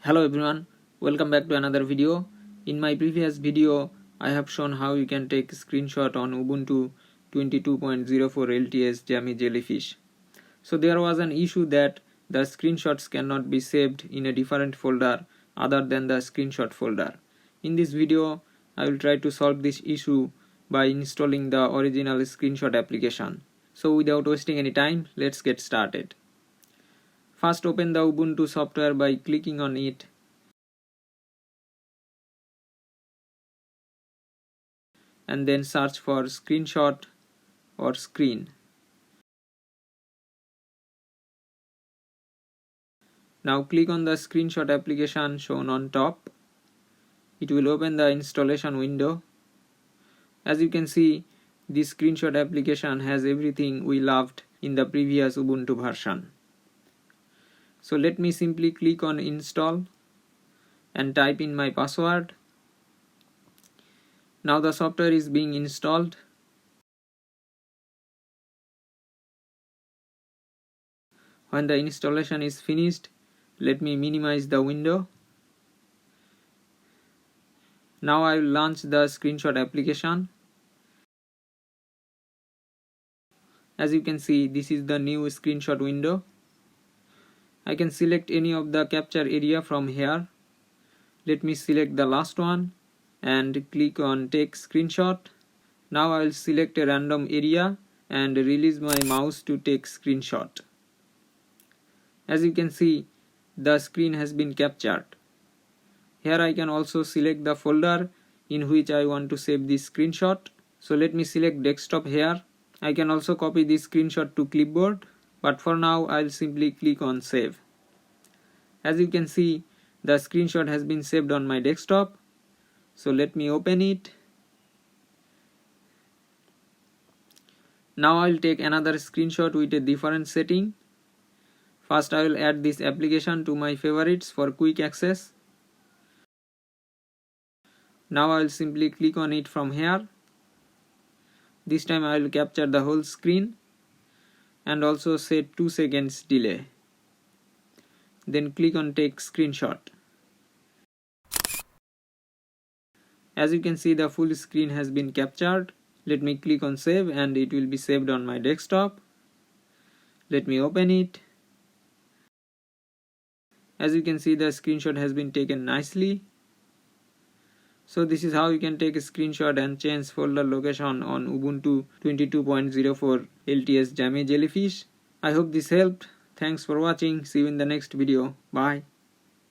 Hello everyone, welcome back to another video. In my previous video, I have shown how you can take a screenshot on Ubuntu 22.04 LTS Jammy Jellyfish. So there was an issue that the screenshots cannot be saved in a different folder other than the screenshot folder. In this video, I will try to solve this issue by installing the original screenshot application. So without wasting any time, let's get started. First, open the Ubuntu software by clicking on it and then search for screenshot or screen. Now click on the screenshot application shown on top. It will open the installation window. As you can see, this screenshot application has everything we loved in the previous Ubuntu version. So let me simply click on install and type in my password. Now the software is being installed. When the installation is finished, let me minimize the window. Now I will launch the screenshot application. As you can see, this is the new screenshot window. I can select any of the capture area from here. Let me select the last one and click on take screenshot. Now I will select a random area and release my mouse to take screenshot. As you can see, the screen has been captured. Here I can also select the folder in which I want to save this screenshot. So let me select desktop here. I can also copy this screenshot to clipboard, but for now I'll simply click on save. As you can see, the screenshot has been saved on my desktop. So let me open it. Now I'll take another screenshot with a different setting. First I will add this application to my favorites for quick access. Now I will simply click on it from here. This time I will capture the whole screen and also set 2 seconds delay. Then click on take screenshot. As you can see, the full screen has been captured. Let me click on save and it will be saved on my desktop. Let me open it. As you can see, the screenshot has been taken nicely. So this is how you can take a screenshot and change folder location on Ubuntu 22.04 LTS Jammy Jellyfish. I hope this helped. Thanks for watching. See you in the next video. Bye.